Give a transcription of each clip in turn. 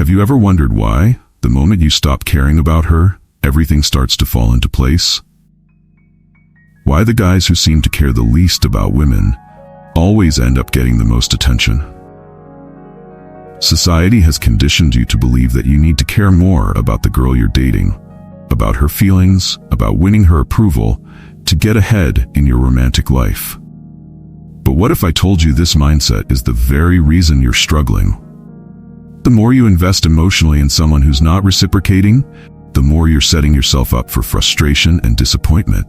Have you ever wondered why, the moment you stop caring about her, everything starts to fall into place? Why the guys who seem to care the least about women always end up getting the most attention? Society has conditioned you to believe that you need to care more about the girl you're dating, about her feelings, about winning her approval, to get ahead in your romantic life. But what if I told you this mindset is the very reason you're struggling? The more you invest emotionally in someone who's not reciprocating, the more you're setting yourself up for frustration and disappointment.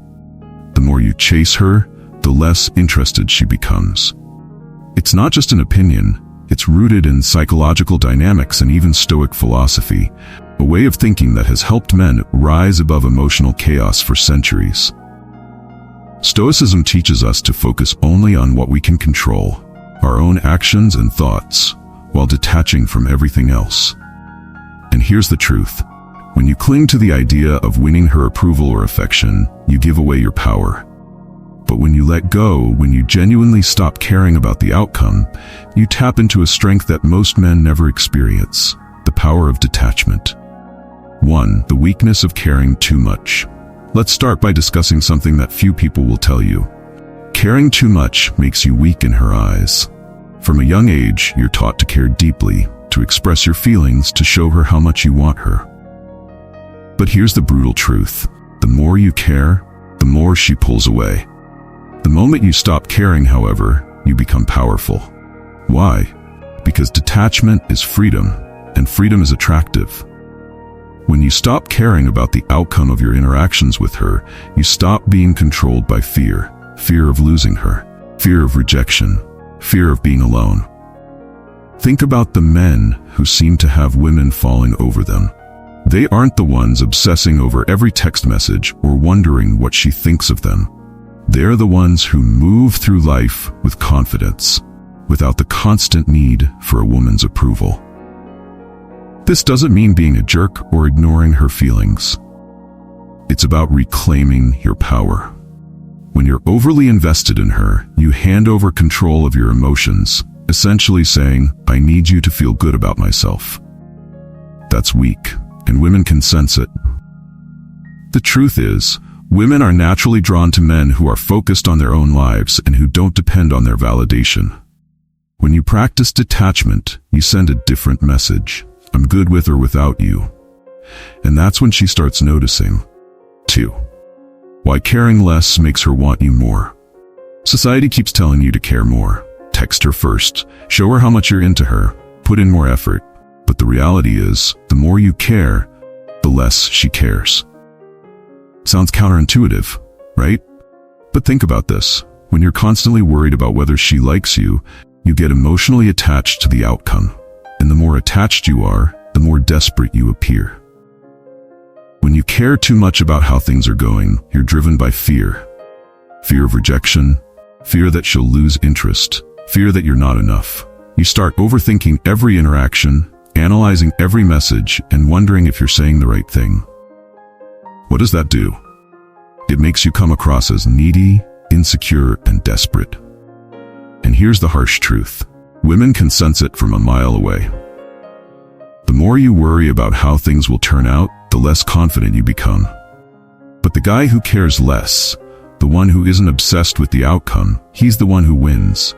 The more you chase her, the less interested she becomes. It's not just an opinion, it's rooted in psychological dynamics and even Stoic philosophy, a way of thinking that has helped men rise above emotional chaos for centuries. Stoicism teaches us to focus only on what we can control, our own actions and thoughts, while detaching from everything else. And here's the truth. When you cling to the idea of winning her approval or affection, you give away your power. But when you let go, when you genuinely stop caring about the outcome, you tap into a strength that most men never experience, the power of detachment. 1. The weakness of caring too much. Let's start by discussing something that few people will tell you. Caring too much makes you weak in her eyes. From a young age, you're taught to care deeply, to express your feelings, to show her how much you want her. But here's the brutal truth. The more you care, the more she pulls away. The moment you stop caring, however, you become powerful. Why? Because detachment is freedom, and freedom is attractive. When you stop caring about the outcome of your interactions with her, you stop being controlled by fear. Fear of losing her, fear of rejection, fear of being alone. Think about the men who seem to have women falling over them. They aren't the ones obsessing over every text message or wondering what she thinks of them. They're the ones who move through life with confidence, without the constant need for a woman's approval. This doesn't mean being a jerk or ignoring her feelings. It's about reclaiming your power. When you're overly invested in her, you hand over control of your emotions, essentially saying, "I need you to feel good about myself." That's weak, and women can sense it. The truth is, women are naturally drawn to men who are focused on their own lives and who don't depend on their validation. When you practice detachment, you send a different message. I'm good with or without you. And that's when she starts noticing. 2. Why caring less makes her want you more. Society keeps telling you to care more. Text her first. Show her how much you're into her. Put in more effort. But the reality is, the more you care, the less she cares. Sounds counterintuitive, right? But think about this. When you're constantly worried about whether she likes you, you get emotionally attached to the outcome. And the more attached you are, the more desperate you appear. When you care too much about how things are going, you're driven by fear. Fear of rejection, fear that she'll lose interest, fear that you're not enough. You start overthinking every interaction, analyzing every message, and wondering if you're saying the right thing. What does that do? It makes you come across as needy, insecure, and desperate. And here's the harsh truth. Women can sense it from a mile away. The more you worry about how things will turn out, the less confident you become. But the guy who cares less, the one who isn't obsessed with the outcome, he's the one who wins.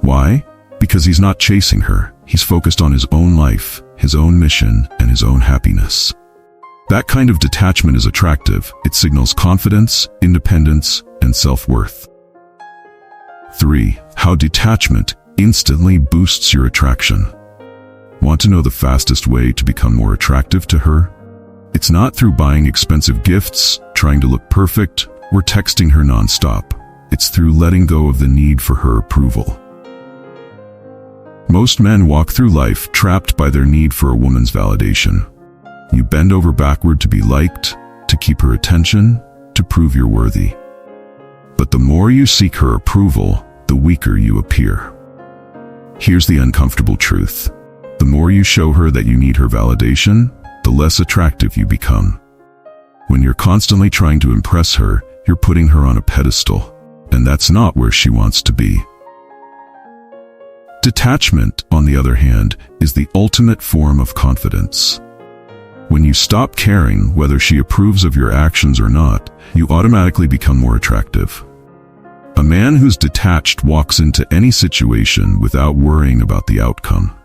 Why? Because he's not chasing her. He's focused on his own life, his own mission, and his own happiness. That kind of detachment is attractive. It signals confidence, independence, and self-worth. 3. How detachment instantly boosts your attraction. Want to know the fastest way to become more attractive to her? It's not through buying expensive gifts, trying to look perfect, or texting her nonstop. It's through letting go of the need for her approval. Most men walk through life trapped by their need for a woman's validation. You bend over backward to be liked, to keep her attention, to prove you're worthy. But the more you seek her approval, the weaker you appear. Here's the uncomfortable truth. The more you show her that you need her validation, the less attractive you become. When you're constantly trying to impress her, you're putting her on a pedestal, and that's not where she wants to be. Detachment, on the other hand, is the ultimate form of confidence. When you stop caring whether she approves of your actions or not, you automatically become more attractive. A man who's detached walks into any situation without worrying about the outcome.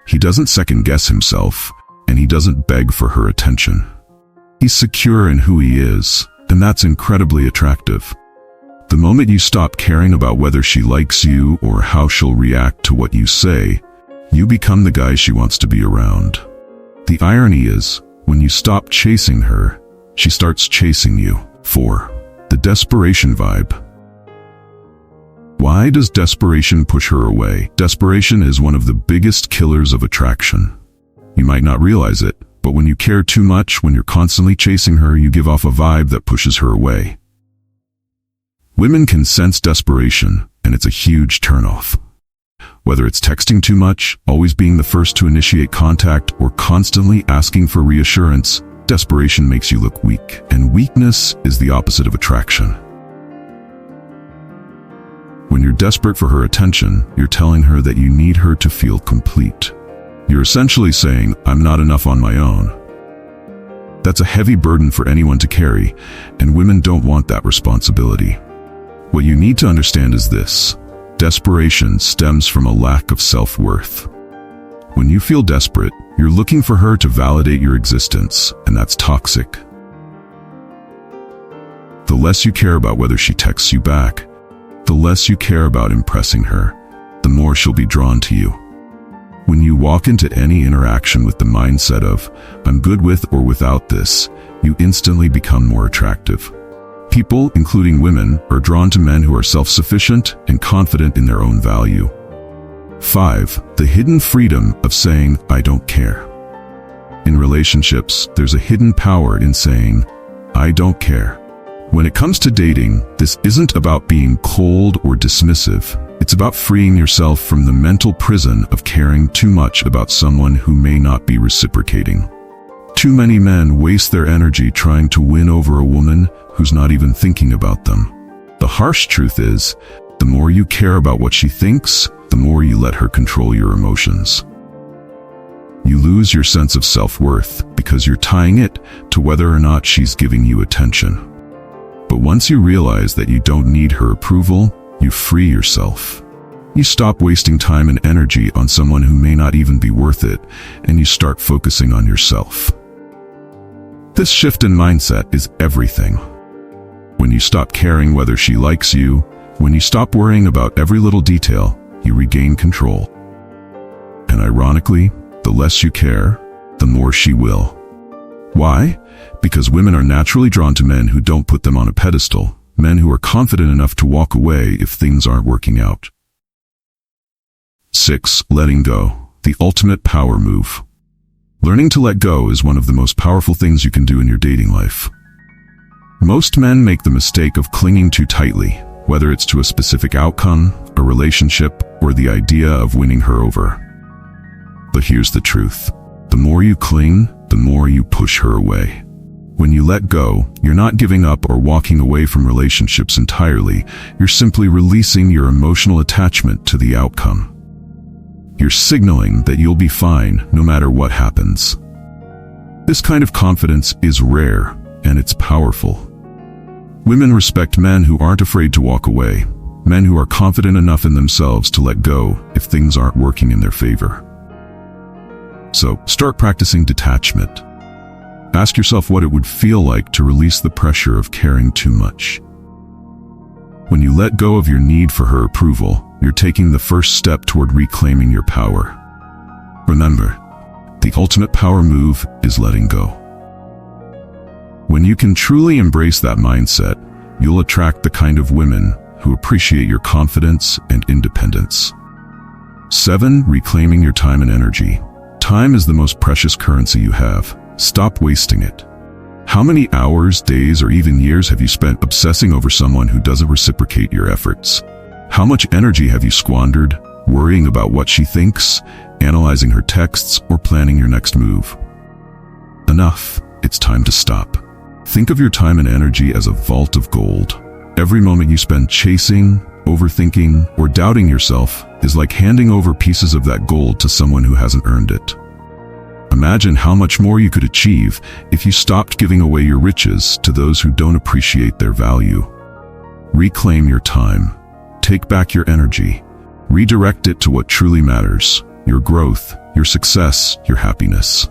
He doesn't second-guess himself, and he doesn't beg for her attention. He's secure in who he is, and that's incredibly attractive. The moment you stop caring about whether she likes you or how she'll react to what you say, you become the guy she wants to be around. The irony is, when you stop chasing her, she starts chasing you. 4. The desperation vibe. Why does desperation push her away? Desperation is one of the biggest killers of attraction. You might not realize it, but when you care too much, when you're constantly chasing her, you give off a vibe that pushes her away. Women can sense desperation, and it's a huge turnoff. Whether it's texting too much, always being the first to initiate contact, or constantly asking for reassurance, desperation makes you look weak, and weakness is the opposite of attraction. When you're desperate for her attention, you're telling her that you need her to feel complete. You're essentially saying, "I'm not enough on my own." That's a heavy burden for anyone to carry, and women don't want that responsibility. What you need to understand is this: desperation stems from a lack of self-worth. When you feel desperate, you're looking for her to validate your existence, and that's toxic. The less you care about whether she texts you back, the less you care about impressing her, the more she'll be drawn to you. When you walk into any interaction with the mindset of, "I'm good with or without this," you instantly become more attractive. People, including women, are drawn to men who are self-sufficient and confident in their own value. 5. The hidden freedom of saying, "I don't care." In relationships, there's a hidden power in saying, "I don't care." When it comes to dating, this isn't about being cold or dismissive. It's about freeing yourself from the mental prison of caring too much about someone who may not be reciprocating. Too many men waste their energy trying to win over a woman who's not even thinking about them. The harsh truth is, the more you care about what she thinks, the more you let her control your emotions. You lose your sense of self-worth because you're tying it to whether or not she's giving you attention. But once you realize that you don't need her approval, you free yourself. You stop wasting time and energy on someone who may not even be worth it, and you start focusing on yourself. This shift in mindset is everything. When you stop caring whether she likes you, when you stop worrying about every little detail, you regain control. And ironically, the less you care, the more she will. Why? Because women are naturally drawn to men who don't put them on a pedestal, men who are confident enough to walk away if things aren't working out. 6. Letting go, the ultimate power move. Learning to let go is one of the most powerful things you can do in your dating life. Most men make the mistake of clinging too tightly, whether it's to a specific outcome, a relationship, or the idea of winning her over. But here's the truth. The more you cling, the more you push her away. When you let go, you're not giving up or walking away from relationships entirely. You're simply releasing your emotional attachment to the outcome. You're signaling that you'll be fine no matter what happens. This kind of confidence is rare, and it's powerful. Women respect men who aren't afraid to walk away, men who are confident enough in themselves to let go if things aren't working in their favor. So, start practicing detachment. Ask yourself what it would feel like to release the pressure of caring too much. When you let go of your need for her approval, you're taking the first step toward reclaiming your power. Remember, the ultimate power move is letting go. When you can truly embrace that mindset, you'll attract the kind of women who appreciate your confidence and independence. 7. Reclaiming your time and energy. Time is the most precious currency you have. Stop wasting it. How many hours, days, or even years have you spent obsessing over someone who doesn't reciprocate your efforts? How much energy have you squandered worrying about what she thinks, analyzing her texts, or planning your next move? Enough. It's time to stop. Think of your time and energy as a vault of gold. Every moment you spend chasing, overthinking, or doubting yourself is like handing over pieces of that gold to someone who hasn't earned it. Imagine how much more you could achieve if you stopped giving away your riches to those who don't appreciate their value. Reclaim your time. Take back your energy. Redirect it to what truly matters: your growth, your success, your happiness.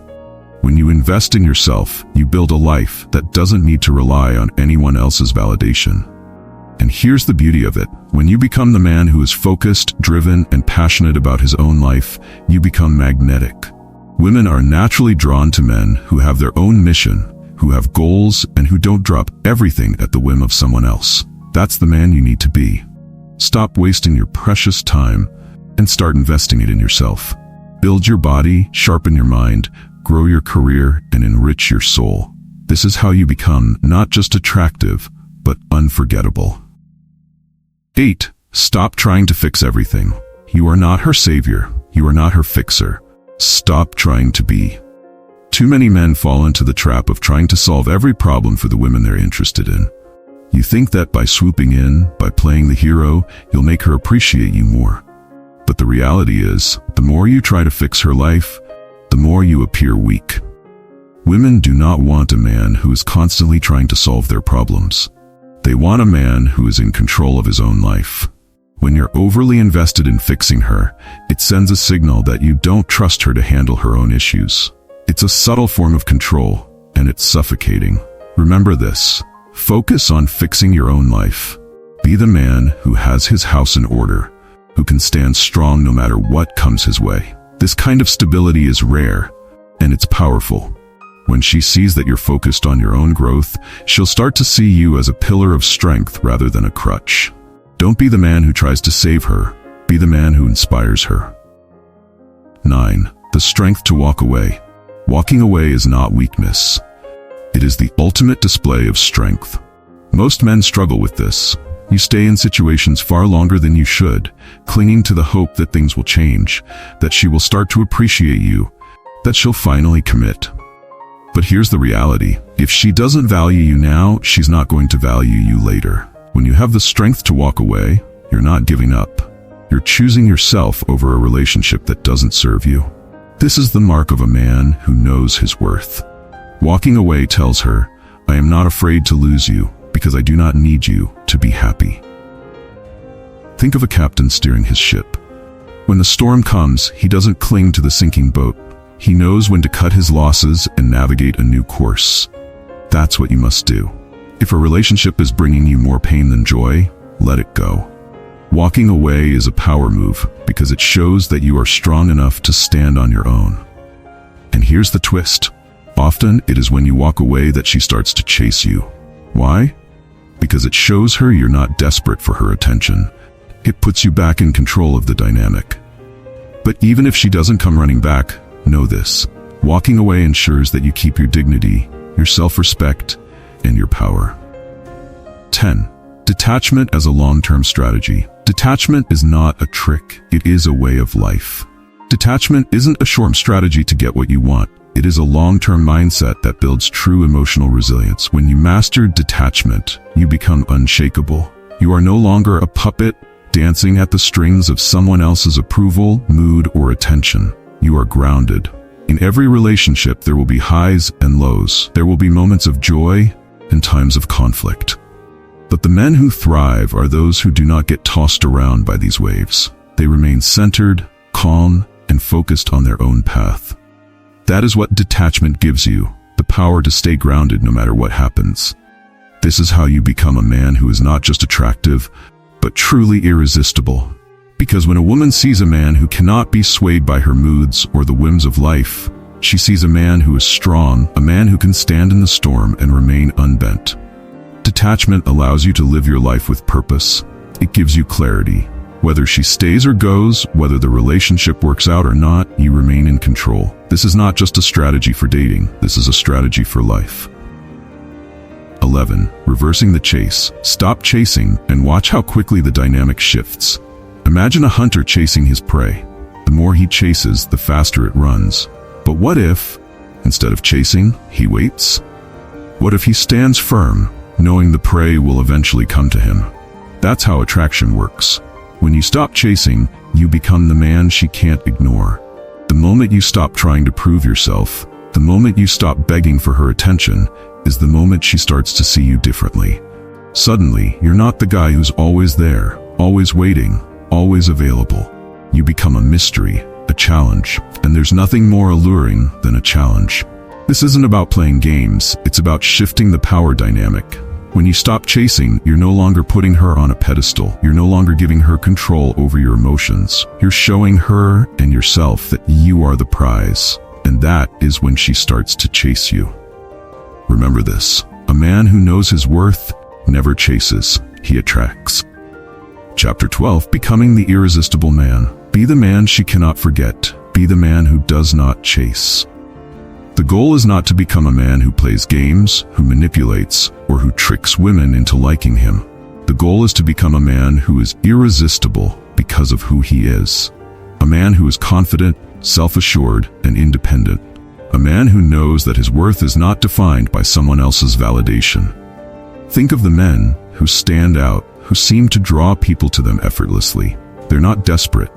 When you invest in yourself, you build a life that doesn't need to rely on anyone else's validation. And here's the beauty of it. When you become the man who is focused, driven, and passionate about his own life, you become magnetic. Women are naturally drawn to men who have their own mission, who have goals, and who don't drop everything at the whim of someone else. That's the man you need to be. Stop wasting your precious time and start investing it in yourself. Build your body, sharpen your mind, grow your career, and enrich your soul. This is how you become not just attractive, but unforgettable. 8. Stop trying to fix everything. You are not her savior. You are not her fixer. Stop trying to be. Too many men fall into the trap of trying to solve every problem for the women they're interested in. You think that by swooping in, by playing the hero, you'll make her appreciate you more. But the reality is, the more you try to fix her life, the more you appear weak. Women do not want a man who is constantly trying to solve their problems. They want a man who is in control of his own life. When you're overly invested in fixing her, it sends a signal that you don't trust her to handle her own issues. It's a subtle form of control, and it's suffocating. Remember this. Focus on fixing your own life. Be the man who has his house in order, who can stand strong no matter what comes his way. This kind of stability is rare, and it's powerful. When she sees that you're focused on your own growth, she'll start to see you as a pillar of strength rather than a crutch. Don't be the man who tries to save her. Be the man who inspires her. 9. The strength to walk away. Walking away is not weakness. It is the ultimate display of strength. Most men struggle with this. You stay in situations far longer than you should, clinging to the hope that things will change, that she will start to appreciate you, that she'll finally commit. But here's the reality. If she doesn't value you now, she's not going to value you later. When you have the strength to walk away, you're not giving up. You're choosing yourself over a relationship that doesn't serve you. This is the mark of a man who knows his worth. Walking away tells her, I am not afraid to lose you because I do not need you to be happy. Think of a captain steering his ship. When the storm comes, he doesn't cling to the sinking boat. He knows when to cut his losses and navigate a new course. That's what you must do. If a relationship is bringing you more pain than joy, let it go. Walking away is a power move because it shows that you are strong enough to stand on your own. And here's the twist. Often it is when you walk away that she starts to chase you. Why? Because it shows her you're not desperate for her attention. It puts you back in control of the dynamic. But even if she doesn't come running back, know this. Walking away ensures that you keep your dignity, your self-respect, and your power. 10. Detachment as a long-term strategy. Detachment is not a trick. It is a way of life. Detachment isn't a short strategy to get what you want. It is a long-term mindset that builds true emotional resilience. When you master detachment, you become unshakable. You are no longer a puppet dancing at the strings of someone else's approval, mood, or attention. You are grounded. In every relationship, there will be highs and lows. There will be moments of joy and times of conflict. But the men who thrive are those who do not get tossed around by these waves. They remain centered, calm, and focused on their own path. That is what detachment gives you, the power to stay grounded no matter what happens. This is how you become a man who is not just attractive, but truly irresistible. Because when a woman sees a man who cannot be swayed by her moods or the whims of life, she sees a man who is strong, a man who can stand in the storm and remain unbent. Detachment allows you to live your life with purpose. It gives you clarity. Whether she stays or goes, whether the relationship works out or not, you remain in control. This is not just a strategy for dating. This is a strategy for life. 11. Reversing the chase. Stop chasing and watch how quickly the dynamic shifts. Imagine a hunter chasing his prey. The more he chases, the faster it runs. But what if, instead of chasing, he waits? What if he stands firm, knowing the prey will eventually come to him? That's how attraction works. When you stop chasing, you become the man she can't ignore. The moment you stop trying to prove yourself, the moment you stop begging for her attention, is the moment she starts to see you differently. Suddenly, you're not the guy who's always there, always waiting, always available. You become a mystery, a challenge, and there's nothing more alluring than a challenge. This isn't about playing games, it's about shifting the power dynamic. When you stop chasing, you're no longer putting her on a pedestal. You're no longer giving her control over your emotions. You're showing her and yourself that you are the prize, and that is when she starts to chase you. Remember this: a man who knows his worth never chases, he attracts. Chapter 12, Becoming the Irresistible Man. Be the man she cannot forget. Be the man who does not chase. The goal is not to become a man who plays games, who manipulates, or who tricks women into liking him. The goal is to become a man who is irresistible because of who he is. A man who is confident, self-assured, and independent. A man who knows that his worth is not defined by someone else's validation. Think of the men who stand out, who seem to draw people to them effortlessly. They're not desperate.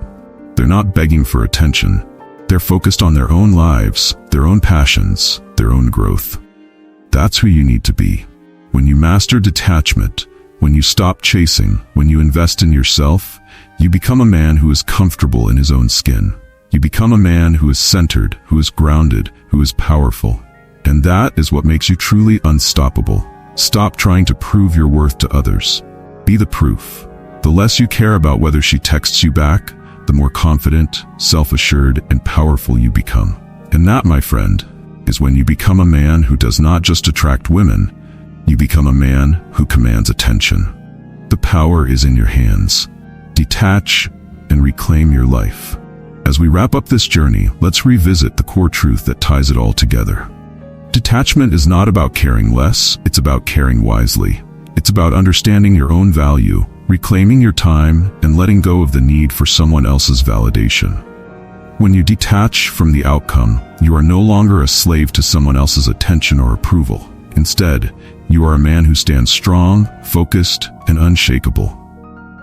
They're not begging for attention. They're focused on their own lives, their own passions, their own growth. That's who you need to be. When you master detachment, when you stop chasing, when you invest in yourself, you become a man who is comfortable in his own skin. You become a man who is centered, who is grounded, who is powerful. And that is what makes you truly unstoppable. Stop trying to prove your worth to others. Be the proof. The less you care about whether she texts you back, the more confident, self-assured, and powerful you become. And that, my friend, is when you become a man who does not just attract women, you become a man who commands attention. The power is in your hands. Detach and reclaim your life. As we wrap up this journey, let's revisit the core truth that ties it all together. Detachment is not about caring less, it's about caring wisely. It's about understanding your own value, reclaiming your time, and letting go of the need for someone else's validation. When you detach from the outcome, you are no longer a slave to someone else's attention or approval. Instead, you are a man who stands strong, focused, and unshakable.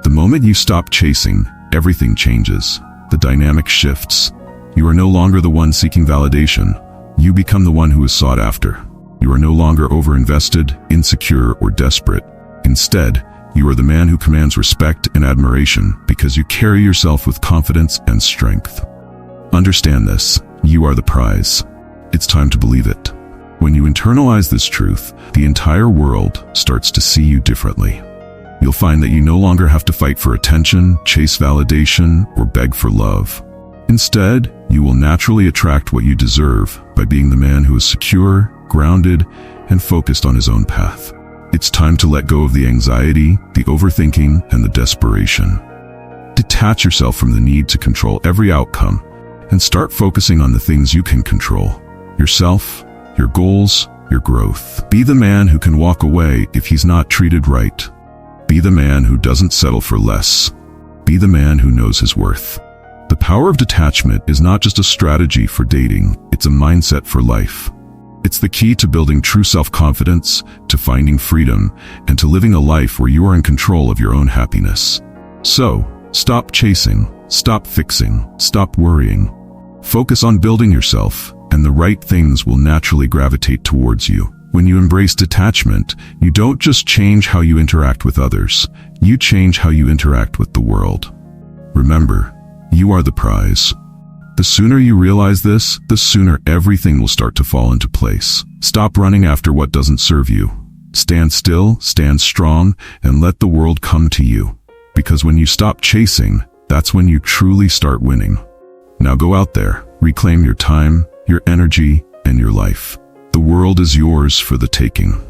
The moment you stop chasing, everything changes. The dynamic shifts. You are no longer the one seeking validation. You become the one who is sought after. You are no longer overinvested, insecure, or desperate. Instead, you are the man who commands respect and admiration because you carry yourself with confidence and strength. Understand this: you are the prize. It's time to believe it. When you internalize this truth, the entire world starts to see you differently. You'll find that you no longer have to fight for attention, chase validation, or beg for love. Instead, you will naturally attract what you deserve by being the man who is secure, grounded, and focused on his own path. It's time to let go of the anxiety, the overthinking, and the desperation. Detach yourself from the need to control every outcome and start focusing on the things you can control: yourself, your goals, your growth. Be the man who can walk away if he's not treated right. Be the man who doesn't settle for less. Be the man who knows his worth. The power of detachment is not just a strategy for dating, it's a mindset for life. It's the key to building true self-confidence, to finding freedom, and to living a life where you are in control of your own happiness. So, stop chasing, stop fixing, stop worrying. Focus on building yourself, and the right things will naturally gravitate towards you. When you embrace detachment, you don't just change how you interact with others, you change how you interact with the world. Remember, you are the prize. The sooner you realize this, the sooner everything will start to fall into place. Stop running after what doesn't serve you. Stand still, stand strong, and let the world come to you. Because when you stop chasing, that's when you truly start winning. Now go out there, reclaim your time, your energy, and your life. The world is yours for the taking.